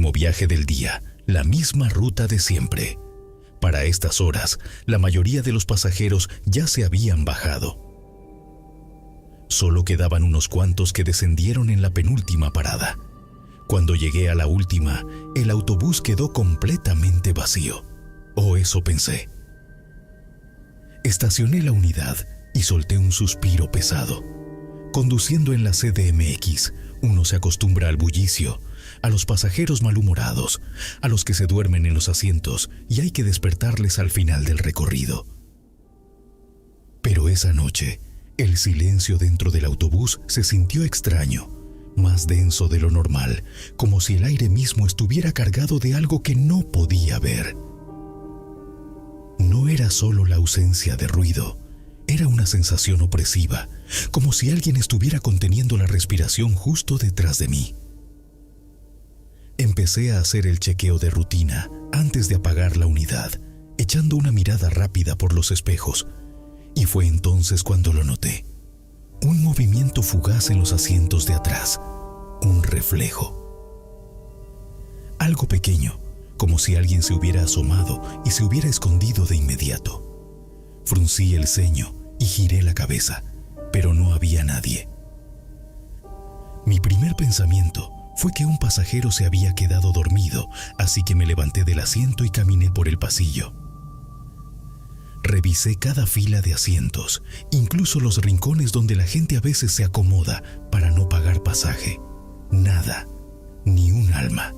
último viaje del día, la misma ruta de siempre. Para estas horas, la mayoría de los pasajeros ya se habían bajado. Solo quedaban unos cuantos que descendieron en la penúltima parada. Cuando llegué a la última, el autobús quedó completamente vacío. O eso pensé. Estacioné la unidad y solté un suspiro pesado. Conduciendo en la CDMX, uno se acostumbra al bullicio, a los pasajeros malhumorados, a los que se duermen en los asientos y hay que despertarles al final del recorrido. Pero esa noche, el silencio dentro del autobús se sintió extraño, más denso de lo normal, como si el aire mismo estuviera cargado de algo que no podía ver. No era solo la ausencia de ruido, era una sensación opresiva, como si alguien estuviera conteniendo la respiración justo detrás de mí. Empecé a hacer el chequeo de rutina antes de apagar la unidad, echando una mirada rápida por los espejos, y fue entonces cuando lo noté. Un movimiento fugaz en los asientos de atrás, un reflejo. Algo pequeño, como si alguien se hubiera asomado y se hubiera escondido de inmediato. Fruncí el ceño y giré la cabeza, pero no había nadie. Mi primer pensamiento fue que un pasajero se había quedado dormido, así que me levanté del asiento y caminé por el pasillo. Revisé cada fila de asientos, incluso los rincones donde la gente a veces se acomoda para no pagar pasaje. Nada, ni un alma,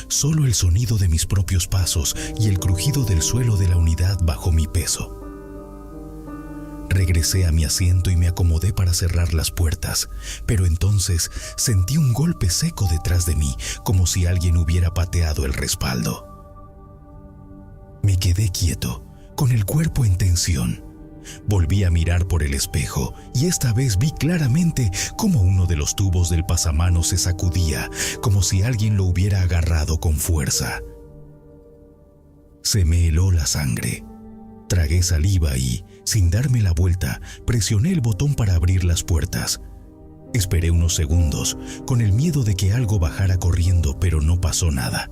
solo el sonido de mis propios pasos y el crujido del suelo de la unidad bajo mi peso. Regresé a mi asiento y me acomodé para cerrar las puertas, pero entonces sentí un golpe seco detrás de mí, como si alguien hubiera pateado el respaldo. Me quedé quieto, con el cuerpo en tensión. Volví a mirar por el espejo y esta vez vi claramente cómo uno de los tubos del pasamanos se sacudía, como si alguien lo hubiera agarrado con fuerza. Se me heló la sangre. Tragué saliva y, sin darme la vuelta, presioné el botón para abrir las puertas. Esperé unos segundos, con el miedo de que algo bajara corriendo, pero no pasó nada.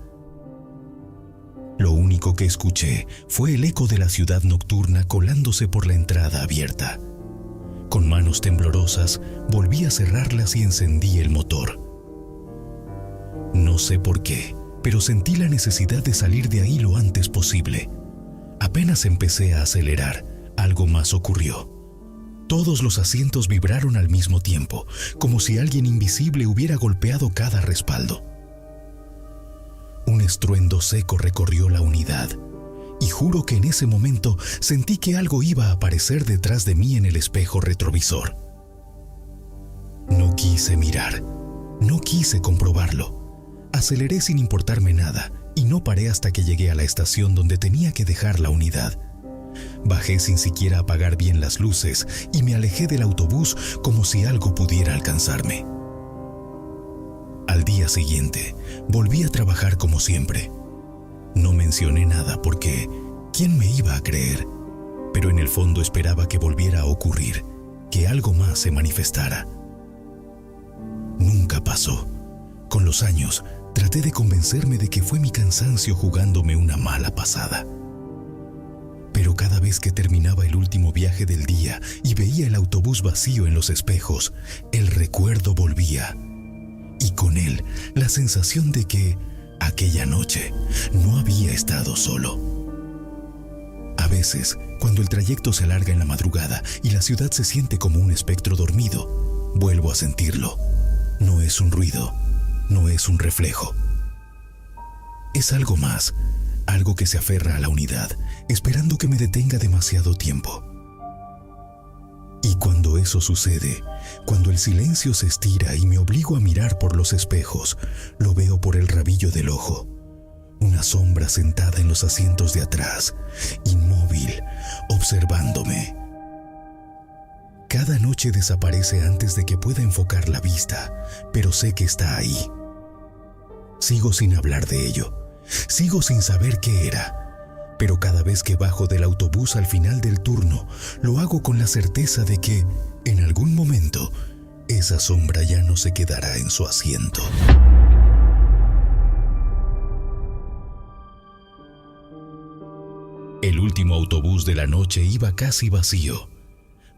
Lo único que escuché fue el eco de la ciudad nocturna colándose por la entrada abierta. Con manos temblorosas, volví a cerrarlas y encendí el motor. No sé por qué, pero sentí la necesidad de salir de ahí lo antes posible. Apenas empecé a acelerar, algo más ocurrió. Todos los asientos vibraron al mismo tiempo, como si alguien invisible hubiera golpeado cada respaldo. Un estruendo seco recorrió la unidad, y juro que en ese momento sentí que algo iba a aparecer detrás de mí en el espejo retrovisor. No quise mirar, no quise comprobarlo. Aceleré sin importarme nada, y no paré hasta que llegué a la estación donde tenía que dejar la unidad. Bajé sin siquiera apagar bien las luces y me alejé del autobús como si algo pudiera alcanzarme. Al día siguiente, volví a trabajar como siempre. No mencioné nada porque ¿quién me iba a creer? Pero en el fondo esperaba que volviera a ocurrir, que algo más se manifestara. Nunca pasó. Con los años, traté de convencerme de que fue mi cansancio jugándome una mala pasada. Pero cada vez que terminaba el último viaje del día y veía el autobús vacío en los espejos, el recuerdo volvía. Y con él, la sensación de que, aquella noche, no había estado solo. A veces, cuando el trayecto se alarga en la madrugada y la ciudad se siente como un espectro dormido, vuelvo a sentirlo. No es un ruido, no es un reflejo. Es algo más, algo que se aferra a la unidad, esperando que me detenga demasiado tiempo. Y cuando eso sucede, cuando el silencio se estira y me obligo a mirar por los espejos, lo veo por el rabillo del ojo. Una sombra sentada en los asientos de atrás, inmóvil, observándome. Cada noche desaparece antes de que pueda enfocar la vista, pero sé que está ahí. Sigo sin hablar de ello. Sigo sin saber qué era. Pero cada vez que bajo del autobús al final del turno, lo hago con la certeza de que, en algún momento, esa sombra ya no se quedará en su asiento. último autobús de la noche iba casi vacío.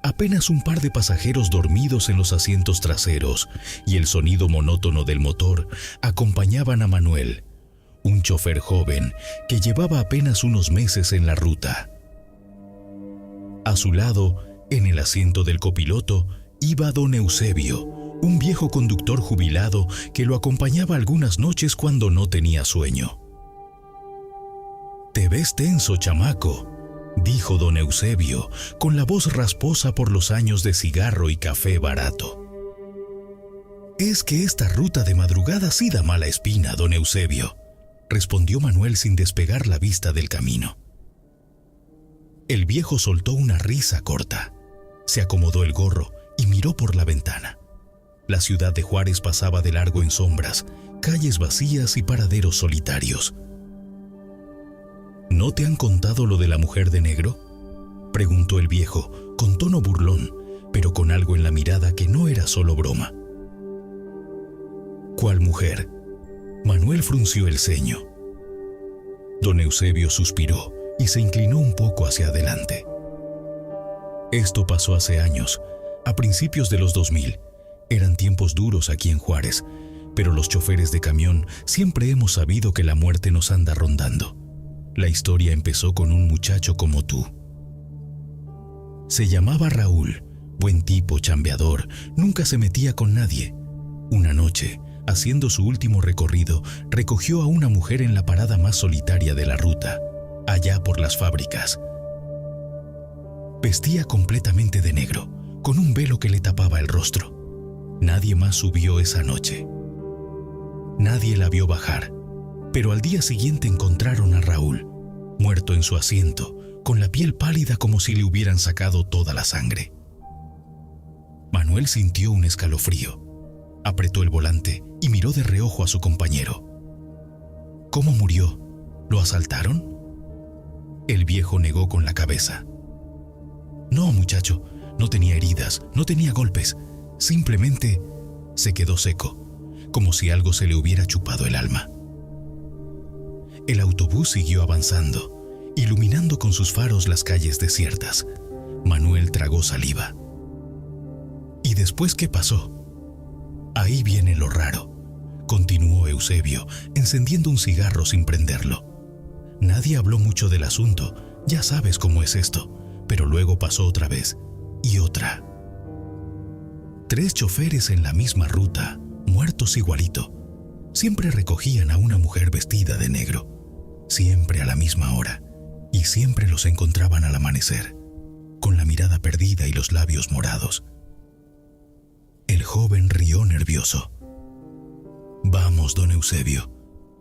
Apenas un par de pasajeros dormidos en los asientos traseros y el sonido monótono del motor acompañaban a Manuel, un chofer joven que llevaba apenas unos meses en la ruta. A su lado, en el asiento del copiloto, iba don Eusebio, un viejo conductor jubilado que lo acompañaba algunas noches cuando no tenía sueño. «Te ves tenso, chamaco», dijo don Eusebio, con la voz rasposa por los años de cigarro y café barato. «Es que esta ruta de madrugada sí da mala espina, don Eusebio», respondió Manuel sin despegar la vista del camino. El viejo soltó una risa corta, se acomodó el gorro y miró por la ventana. La ciudad de Juárez pasaba de largo en sombras, calles vacías y paraderos solitarios. «¿No te han contado lo de la mujer de negro?», preguntó el viejo, con tono burlón, pero con algo en la mirada que no era solo broma. «¿Cuál mujer?». Manuel frunció el ceño. Don Eusebio suspiró y se inclinó un poco hacia adelante. «Esto pasó hace años, a principios de los 2000. Eran tiempos duros aquí en Juárez, pero los choferes de camión siempre hemos sabido que la muerte nos anda rondando. La historia empezó con un muchacho como tú. Se llamaba Raúl, buen tipo, chambeador, nunca se metía con nadie. Una noche, haciendo su último recorrido, recogió a una mujer en la parada más solitaria de la ruta, allá por las fábricas. Vestía completamente de negro, con un velo que le tapaba el rostro. Nadie más subió esa noche. Nadie la vio bajar, pero al día siguiente encontraron a Raúl, muerto en su asiento, con la piel pálida como si le hubieran sacado toda la sangre. Manuel sintió un escalofrío, apretó el volante y miró de reojo a su compañero. «¿Cómo murió? ¿Lo asaltaron?». El viejo negó con la cabeza. «No, muchacho, no tenía heridas, no tenía golpes, simplemente se quedó seco, como si algo se le hubiera chupado el alma». El autobús siguió avanzando, iluminando con sus faros las calles desiertas. Manuel tragó saliva. «¿Y después qué pasó?». «Ahí viene lo raro», continuó Eusebio, encendiendo un cigarro sin prenderlo. «Nadie habló mucho del asunto, ya sabes cómo es esto, pero luego pasó otra vez, y otra. 3 choferes en la misma ruta, muertos igualito. Siempre recogían a una mujer vestida de negro, siempre a la misma hora, y siempre los encontraban al amanecer, con la mirada perdida y los labios morados». El joven rió nervioso. «Vamos, don Eusebio,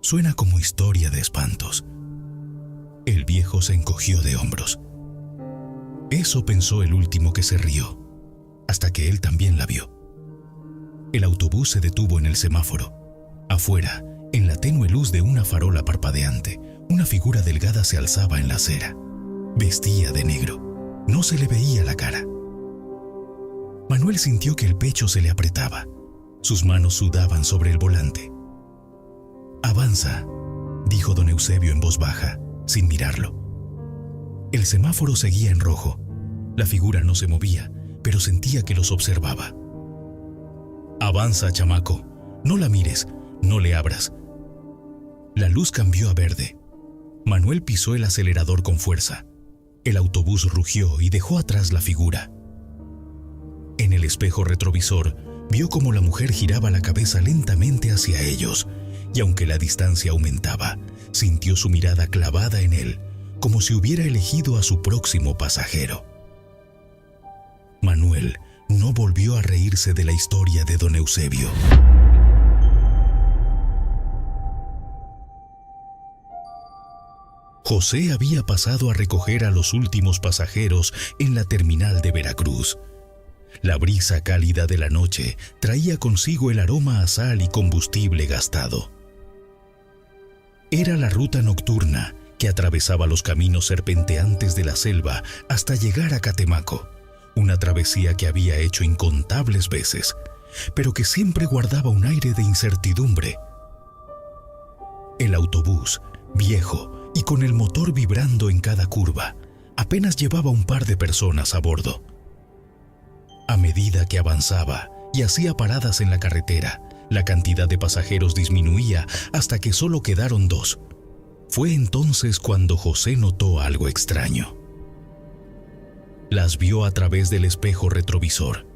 suena como historia de espantos». El viejo se encogió de hombros. Eso pensó el último que se rió, hasta que él también la vio. El autobús se detuvo en el semáforo. Afuera, en la tenue luz de una farola parpadeante, una figura delgada se alzaba en la acera. Vestía de negro. No se le veía la cara. Manuel sintió que el pecho se le apretaba. Sus manos sudaban sobre el volante. «Avanza», dijo don Eusebio en voz baja, sin mirarlo. El semáforo seguía en rojo. La figura no se movía, pero sentía que los observaba. «Avanza, chamaco. No la mires, no le abras». La luz cambió a verde. Manuel pisó el acelerador con fuerza. El autobús rugió y dejó atrás la figura. En el espejo retrovisor, vio cómo la mujer giraba la cabeza lentamente hacia ellos, y aunque la distancia aumentaba, sintió su mirada clavada en él, como si hubiera elegido a su próximo pasajero. Manuel no volvió a reírse de la historia de don Eusebio. José había pasado a recoger a los últimos pasajeros en la terminal de Veracruz. La brisa cálida de la noche traía consigo el aroma a sal y combustible gastado. Era la ruta nocturna que atravesaba los caminos serpenteantes de la selva hasta llegar a Catemaco, una travesía que había hecho incontables veces, pero que siempre guardaba un aire de incertidumbre. El autobús, viejo y con el motor vibrando en cada curva, apenas llevaba un par de personas a bordo. A medida que avanzaba y hacía paradas en la carretera, la cantidad de pasajeros disminuía hasta que solo quedaron 2. Fue entonces cuando José notó algo extraño. Las vio a través del espejo retrovisor.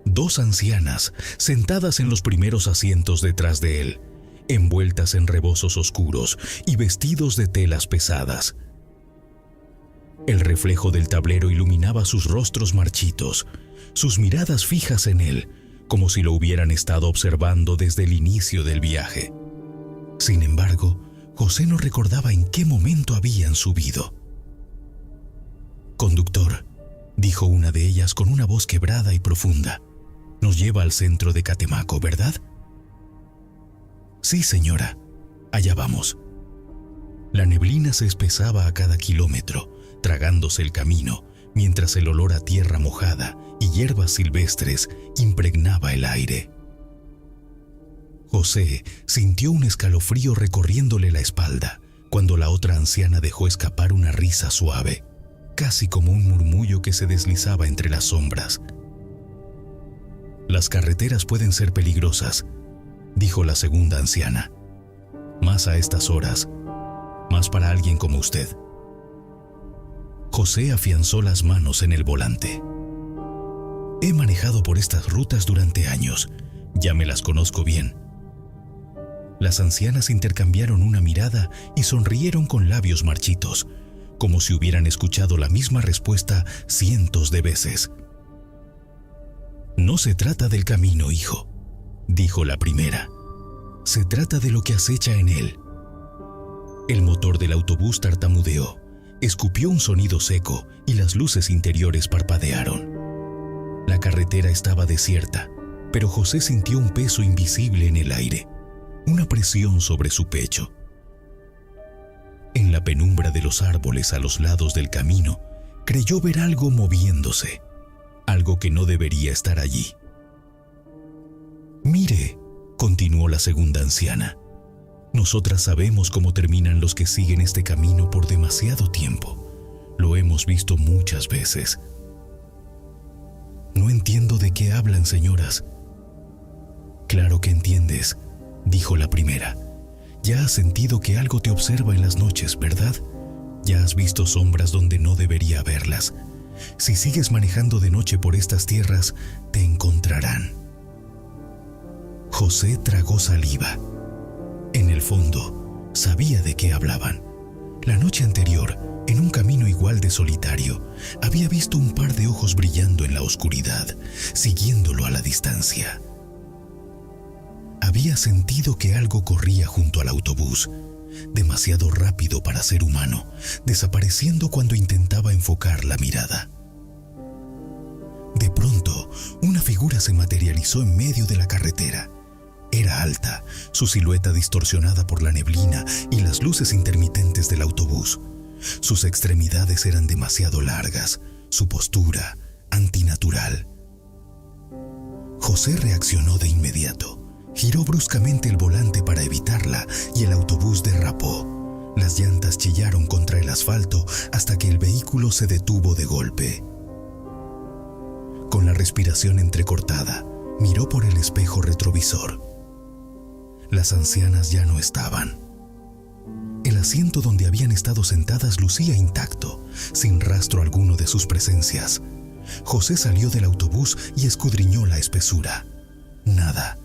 2 ancianas sentadas en los primeros asientos detrás de él, envueltas en rebozos oscuros y vestidos de telas pesadas. El reflejo del tablero iluminaba sus rostros marchitos, sus miradas fijas en él, como si lo hubieran estado observando desde el inicio del viaje. Sin embargo, José no recordaba en qué momento habían subido. «Conductor», dijo una de ellas con una voz quebrada y profunda, «nos lleva al centro de Catemaco, ¿verdad?» «Sí, señora. Allá vamos». La neblina se espesaba a cada kilómetro, tragándose el camino, mientras el olor a tierra mojada y hierbas silvestres impregnaba el aire. José sintió un escalofrío recorriéndole la espalda cuando la otra anciana dejó escapar una risa suave, casi como un murmullo que se deslizaba entre las sombras. «Las carreteras pueden ser peligrosas», dijo la segunda anciana. «Más a estas horas, más para alguien como usted». José afianzó las manos en el volante. «He manejado por estas rutas durante años. Ya me las conozco bien». Las ancianas intercambiaron una mirada y sonrieron con labios marchitos, como si hubieran escuchado la misma respuesta cientos de veces. «No se trata del camino, hijo», dijo la primera. «Se trata de lo que acecha en él». El motor del autobús tartamudeó, escupió un sonido seco y las luces interiores parpadearon. La carretera estaba desierta, pero José sintió un peso invisible en el aire, una presión sobre su pecho. En la penumbra de los árboles a los lados del camino, creyó ver algo moviéndose, algo que no debería estar allí. «Mire», continuó la segunda anciana, «nosotras sabemos cómo terminan los que siguen este camino por demasiado tiempo. Lo hemos visto muchas veces». «No entiendo de qué hablan, señoras». «Claro que entiendes», dijo la primera. «Ya has sentido que algo te observa en las noches, ¿verdad? Ya has visto sombras donde no debería haberlas. Si sigues manejando de noche por estas tierras, te encontrarán». José tragó saliva. En el fondo, sabía de qué hablaban. La noche anterior, en un camino igual de solitario, había visto un par de ojos brillando en la oscuridad, siguiéndolo a la distancia. Había sentido que algo corría junto al autobús, demasiado rápido para ser humano, desapareciendo cuando intentaba enfocar la mirada. De pronto, una figura se materializó en medio de la carretera. Era alta, su silueta distorsionada por la neblina y las luces intermitentes del autobús. Sus extremidades eran demasiado largas, su postura antinatural. José reaccionó de inmediato. Giró bruscamente el volante para evitarla y el autobús derrapó. Las llantas chillaron contra el asfalto hasta que el vehículo se detuvo de golpe. Con la respiración entrecortada, miró por el espejo retrovisor. Las ancianas ya no estaban. El asiento donde habían estado sentadas lucía intacto, sin rastro alguno de sus presencias. José salió del autobús y escudriñó la espesura. Nada.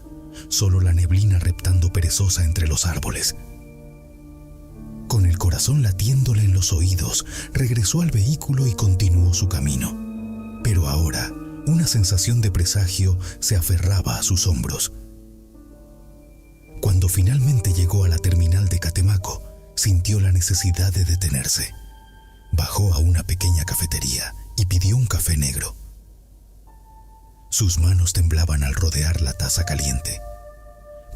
Solo la neblina reptando perezosa entre los árboles. Con el corazón latiéndole en los oídos, regresó al vehículo y continuó su camino. Pero ahora, una sensación de presagio se aferraba a sus hombros. Cuando finalmente llegó a la terminal de Catemaco, sintió la necesidad de detenerse. Bajó a una pequeña cafetería y pidió un café negro. Sus manos temblaban al rodear la taza caliente.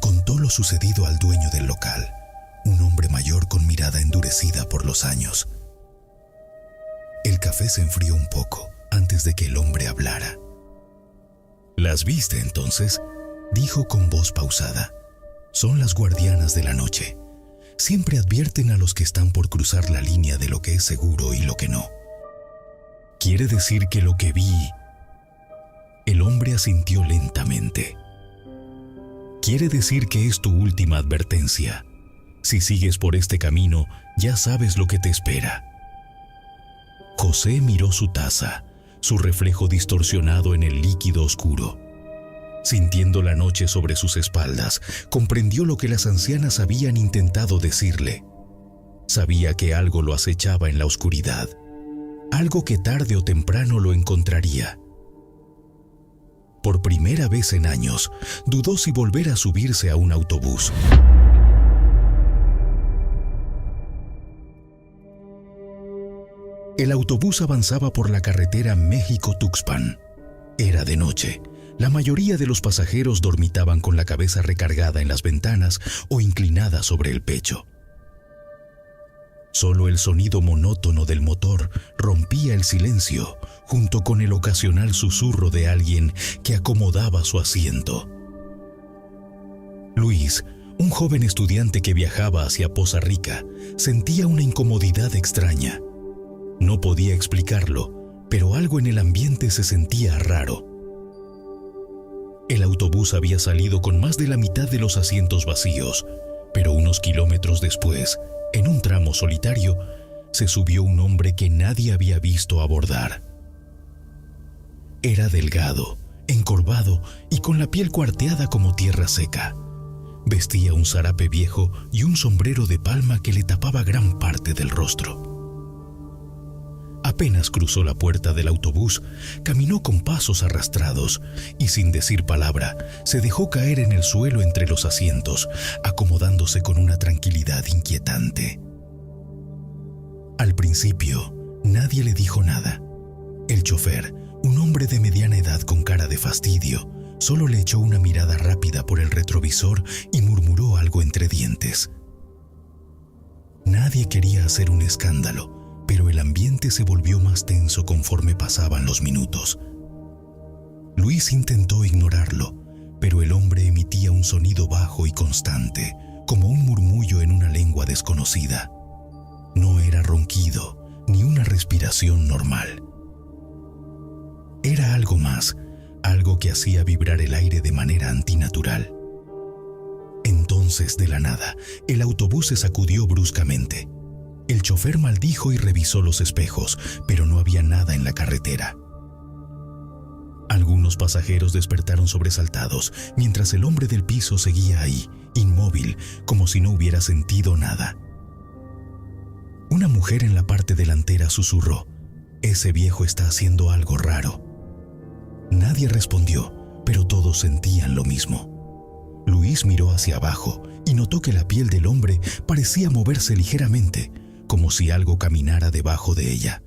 Contó lo sucedido al dueño del local, un hombre mayor con mirada endurecida por los años. El café se enfrió un poco antes de que el hombre hablara. «¿Las viste entonces?», dijo con voz pausada. «Son las guardianas de la noche. Siempre advierten a los que están por cruzar la línea de lo que es seguro y lo que no. ¿Quiere decir que lo que vi...? El hombre asintió lentamente. Quiere decir que es tu última advertencia. Si sigues por este camino, ya sabes lo que te espera. José miró su taza, su reflejo distorsionado en el líquido oscuro. Sintiendo la noche sobre sus espaldas, comprendió lo que las ancianas habían intentado decirle. Sabía que algo lo acechaba en la oscuridad, algo que tarde o temprano lo encontraría. Por primera vez en años, dudó si volver a subirse a un autobús. El autobús avanzaba por la carretera México-Tuxpan. Era de noche. La mayoría de los pasajeros dormitaban con la cabeza recargada en las ventanas o inclinada sobre el pecho. Solo el sonido monótono del motor rompía el silencio, junto con el ocasional susurro de alguien que acomodaba su asiento. Luis, un joven estudiante que viajaba hacia Poza Rica, sentía una incomodidad extraña. No podía explicarlo, pero algo en el ambiente se sentía raro. El autobús había salido con más de la mitad de los asientos vacíos, pero unos kilómetros después, en un tramo solitario, se subió un hombre que nadie había visto abordar. Era delgado, encorvado y con la piel cuarteada como tierra seca. Vestía un zarape viejo y un sombrero de palma que le tapaba gran parte del rostro. Apenas cruzó la puerta del autobús, caminó con pasos arrastrados y sin decir palabra, se dejó caer en el suelo entre los asientos, acomodándose con una tranquilidad inquietante. Al principio, nadie le dijo nada. El chofer, un hombre de mediana edad con cara de fastidio, solo le echó una mirada rápida por el retrovisor y murmuró algo entre dientes. Nadie quería hacer un escándalo, pero el ambiente se volvió más tenso conforme pasaban los minutos. Luis intentó ignorarlo, pero el hombre emitía un sonido bajo y constante, como un murmullo en una lengua desconocida. No era ronquido, ni una respiración normal. Era algo más, algo que hacía vibrar el aire de manera antinatural. Entonces, de la nada, el autobús se sacudió bruscamente. El chofer maldijo y revisó los espejos, pero no había nada en la carretera. Algunos pasajeros despertaron sobresaltados, mientras el hombre del piso seguía ahí, inmóvil, como si no hubiera sentido nada. Una mujer en la parte delantera susurró: «Ese viejo está haciendo algo raro». Nadie respondió, pero todos sentían lo mismo. Luis miró hacia abajo y notó que la piel del hombre parecía moverse ligeramente, como si algo caminara debajo de ella.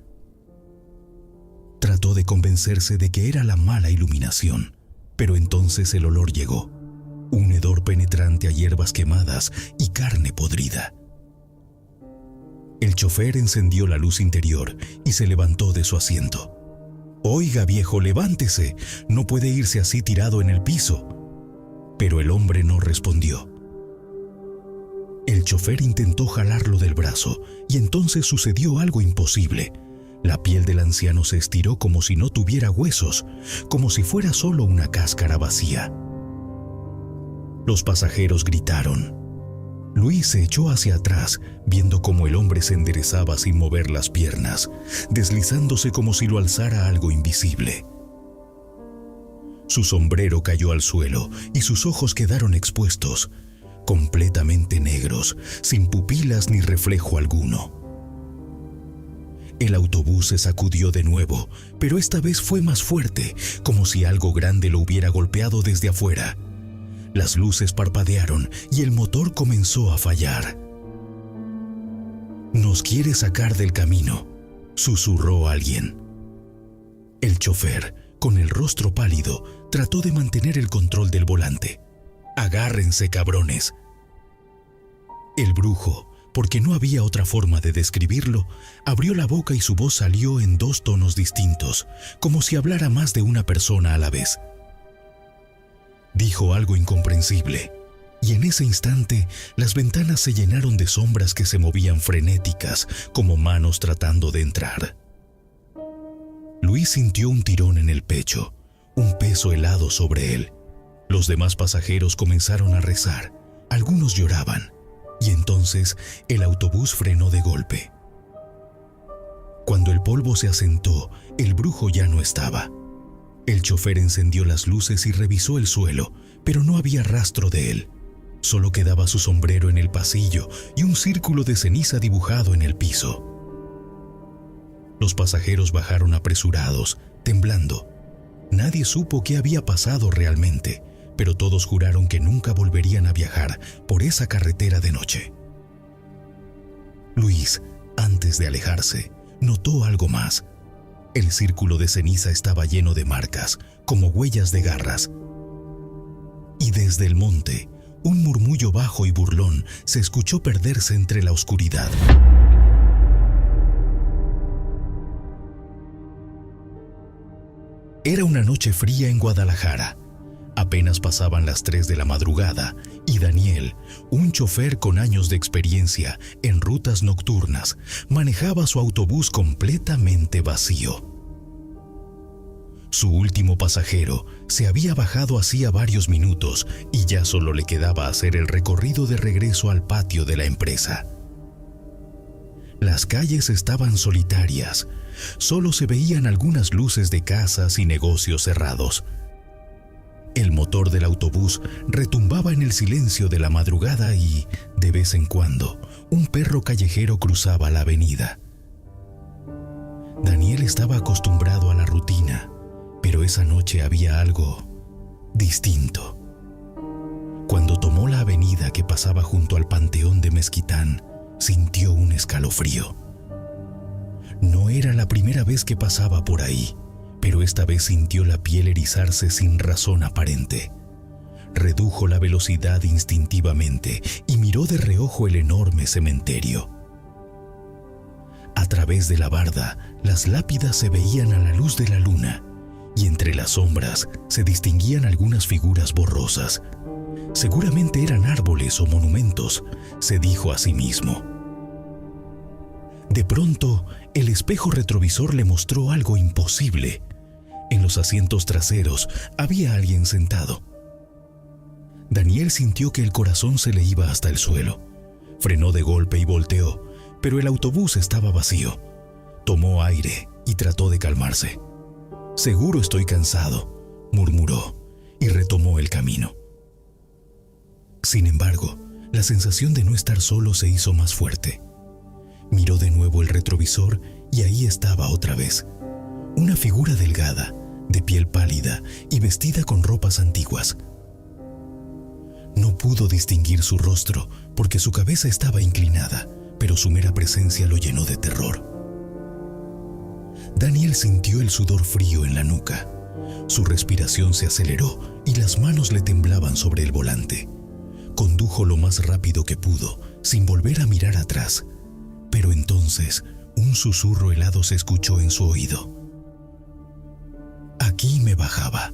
Trató de convencerse de que era la mala iluminación, pero entonces el olor llegó, un hedor penetrante a hierbas quemadas y carne podrida. El chofer encendió la luz interior y se levantó de su asiento. «Oiga, viejo, levántese, no puede irse así tirado en el piso». Pero el hombre no respondió. El chofer intentó jalarlo del brazo y entonces sucedió algo imposible. La piel del anciano se estiró como si no tuviera huesos, como si fuera solo una cáscara vacía. Los pasajeros gritaron. Luis se echó hacia atrás, viendo cómo el hombre se enderezaba sin mover las piernas, deslizándose como si lo alzara algo invisible. Su sombrero cayó al suelo y sus ojos quedaron expuestos, completamente negros, sin pupilas ni reflejo alguno. El autobús se sacudió de nuevo, pero esta vez fue más fuerte, como si algo grande lo hubiera golpeado desde afuera. Las luces parpadearon y el motor comenzó a fallar. «Nos quiere sacar del camino», susurró alguien. El chofer, con el rostro pálido, trató de mantener el control del volante. «Agárrense, cabrones». El brujo, porque no había otra forma de describirlo, abrió la boca y su voz salió en dos tonos distintos, como si hablara más de una persona a la vez. Dijo algo incomprensible, y en ese instante las ventanas se llenaron de sombras que se movían frenéticas, como manos tratando de entrar. Luis sintió un tirón en el pecho, un peso helado sobre él. Los demás pasajeros comenzaron a rezar, algunos lloraban, y entonces el autobús frenó de golpe. Cuando el polvo se asentó, el brujo ya no estaba. El chofer encendió las luces y revisó el suelo, pero no había rastro de él. Solo quedaba su sombrero en el pasillo y un círculo de ceniza dibujado en el piso. Los pasajeros bajaron apresurados, temblando. Nadie supo qué había pasado realmente, pero todos juraron que nunca volverían a viajar por esa carretera de noche. Luis, antes de alejarse, notó algo más. El círculo de ceniza estaba lleno de marcas, como huellas de garras. Y desde el monte, un murmullo bajo y burlón se escuchó perderse entre la oscuridad. Era una noche fría en Guadalajara. Apenas pasaban las 3 de la madrugada y Daniel, un chofer con años de experiencia en rutas nocturnas, manejaba su autobús completamente vacío. Su último pasajero se había bajado hacía varios minutos y ya solo le quedaba hacer el recorrido de regreso al patio de la empresa. Las calles estaban solitarias, solo se veían algunas luces de casas y negocios cerrados. El motor del autobús retumbaba en el silencio de la madrugada y, de vez en cuando, un perro callejero cruzaba la avenida. Daniel estaba acostumbrado a la rutina, pero esa noche había algo distinto. Cuando tomó la avenida que pasaba junto al Panteón de Mezquitán, sintió un escalofrío. No era la primera vez que pasaba por ahí, pero esta vez sintió la piel erizarse sin razón aparente. Redujo la velocidad instintivamente y miró de reojo el enorme cementerio. A través de la barda, las lápidas se veían a la luz de la luna, y entre las sombras se distinguían algunas figuras borrosas. Seguramente eran árboles o monumentos, se dijo a sí mismo. De pronto, el espejo retrovisor le mostró algo imposible. En los asientos traseros había alguien sentado. Daniel sintió que el corazón se le iba hasta el suelo. Frenó de golpe y volteó, pero el autobús estaba vacío. Tomó aire y trató de calmarse. «Seguro estoy cansado», murmuró, y retomó el camino. Sin embargo, la sensación de no estar solo se hizo más fuerte. Miró de nuevo el retrovisor y ahí estaba otra vez. Una figura delgada, de piel pálida y vestida con ropas antiguas. No pudo distinguir su rostro porque su cabeza estaba inclinada, pero su mera presencia lo llenó de terror. Daniel sintió el sudor frío en la nuca. Su respiración se aceleró y las manos le temblaban sobre el volante. Condujo lo más rápido que pudo, sin volver a mirar atrás. Pero entonces, un susurro helado se escuchó en su oído. Aquí me bajaba.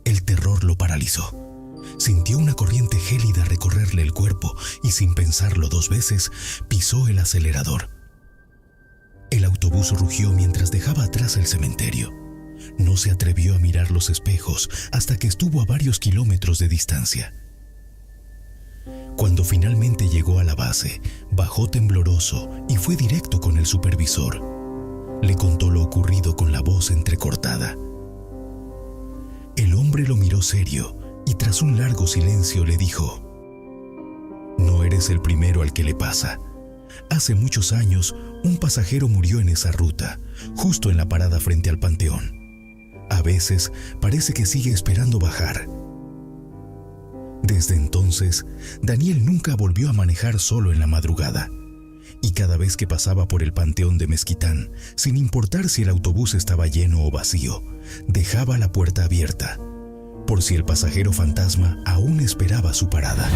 El terror lo paralizó. Sintió una corriente gélida recorrerle el cuerpo y sin pensarlo 2 veces, pisó el acelerador. El autobús rugió mientras dejaba atrás el cementerio. No se atrevió a mirar los espejos hasta que estuvo a varios kilómetros de distancia. Cuando finalmente llegó a la base, bajó tembloroso y fue directo con el supervisor. Le contó lo ocurrido con la voz entrecortada. El hombre lo miró serio y tras un largo silencio le dijo: «No eres el primero al que le pasa. Hace muchos años, un pasajero murió en esa ruta, justo en la parada frente al panteón. A veces parece que sigue esperando bajar». Desde entonces, Daniel nunca volvió a manejar solo en la madrugada. Y cada vez que pasaba por el Panteón de Mezquitán, sin importar si el autobús estaba lleno o vacío, dejaba la puerta abierta, por si el pasajero fantasma aún esperaba su parada.